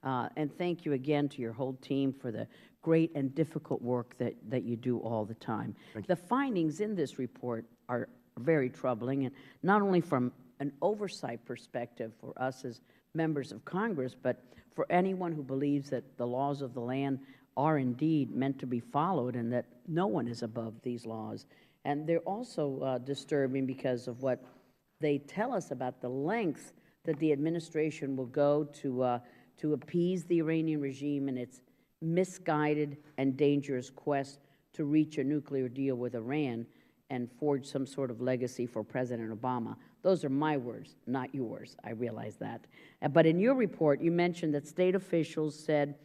And thank you again to your whole team for the great and difficult work that you do all the time. The findings in this report are very troubling, and not only from an oversight perspective for us as members of Congress, but for anyone who believes that the laws of the land are indeed meant to be followed and that no one is above these laws. And they're also disturbing because of what they tell us about the lengths that the administration will go to appease the Iranian regime in its misguided and dangerous quest to reach a nuclear deal with Iran and forge some sort of legacy for President Obama. Those are my words, not yours. I realize that. But in your report, you mentioned that state officials said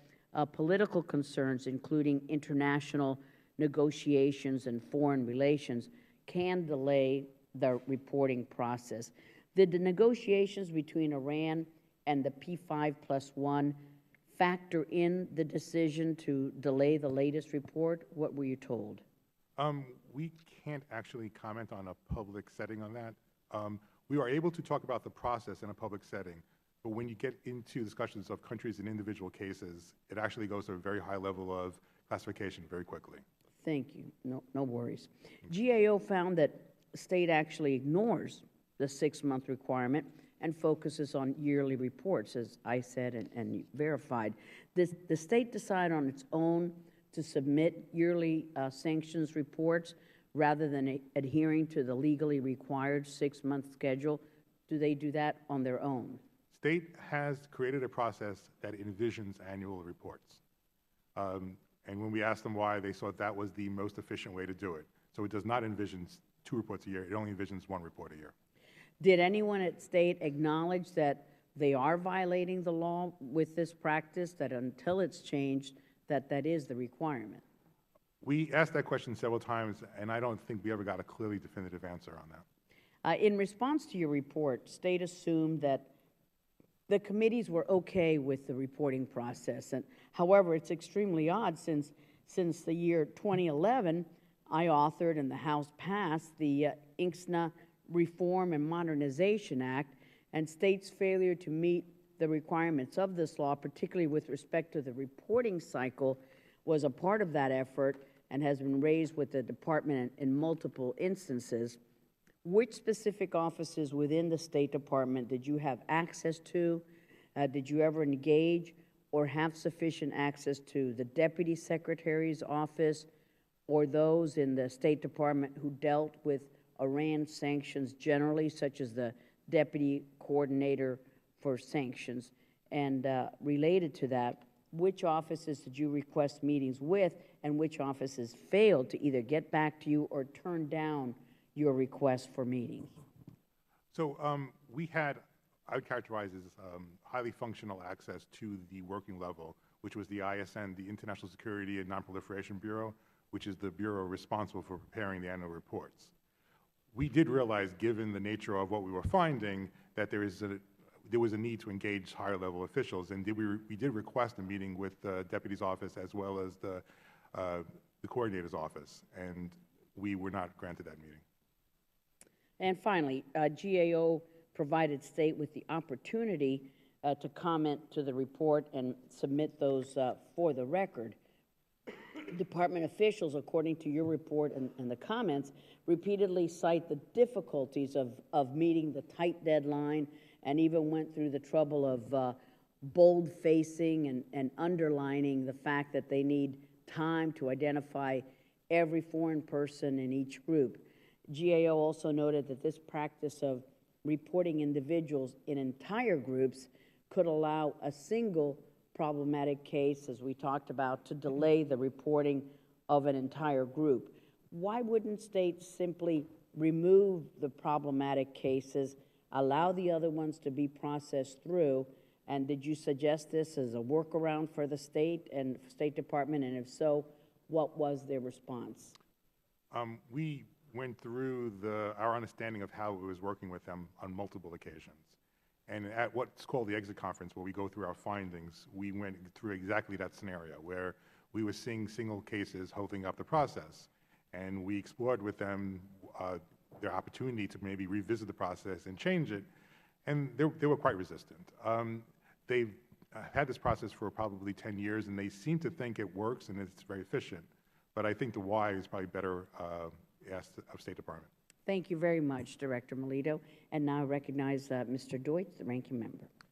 political concerns, including international negotiations and foreign relations, can delay the reporting process. Did the negotiations between Iran and the P5+1 factor in the decision to delay the latest report? What were you told? We can't actually comment on a public setting on that. We are able to talk about the process in a public setting, but when you get into discussions of countries and individual cases, it actually goes to a very high level of classification very quickly. Thank you. No worries. GAO found that the state actually ignores the 6-month requirement and focuses on yearly reports, as I said and verified. The state decided on its own to submit yearly sanctions reports rather than adhering to the legally required 6-month schedule. Do they do that on their own? State has created a process that envisions annual reports. And when we asked them why, they thought that was the most efficient way to do it. So it does not envision 2 reports a year. It only envisions 1 report a year. Did anyone at state acknowledge that they are violating the law with this practice, that until it's changed, that is the requirement? We asked that question several times, and I don't think we ever got a clearly definitive answer on that. In response to your report, state assumed that the committees were okay with the reporting process. And however, it's extremely odd since the year 2011, I authored and the House passed the INCSNA Reform and Modernization Act, and states' failure to meet the requirements of this law, particularly with respect to the reporting cycle, was a part of that effort and has been raised with the department in multiple instances. Which specific offices within the State Department did you have access to? Did you ever engage or have sufficient access to the Deputy Secretary's office or those in the State Department who dealt with Iran sanctions generally, such as the Deputy Coordinator for Sanctions? And related to that, which offices did you request meetings with, and which offices failed to either get back to you or turn down your request for meetings? So we had, I would characterize as highly functional access to the working level, which was the ISN, the International Security and Nonproliferation Bureau, which is the bureau responsible for preparing the annual reports. We did realize, given the nature of what we were finding, that there was a need to engage higher level officials, and we did request a meeting with the deputy's office as well as the coordinator's office, and we were not granted that meeting. And finally, GAO provided state with the opportunity to comment to the report and submit those for the record. Department officials, according to your report and the comments, repeatedly cite the difficulties of meeting the tight deadline, and even went through the trouble of bold-facing and underlining the fact that they need time to identify every foreign person in each group. GAO also noted that this practice of reporting individuals in entire groups could allow a single problematic case, as we talked about, to delay the reporting of an entire group. Why wouldn't states simply remove the problematic cases, allow the other ones to be processed through? And did you suggest this as a workaround for the state and State Department? And if so, what was their response? We went through our understanding of how it was working with them on multiple occasions. And at what's called the exit conference, where we go through our findings, we went through exactly that scenario where we were seeing single cases holding up the process. And we explored with them their opportunity to maybe revisit the process and change it. And they were quite resistant. They've had this process for probably 10 years, and they seem to think it works and it's very efficient. But I think the why is probably better asked of State Department. Thank you very much, Director Melito. And now I recognize Mr. Deutsch, the ranking member.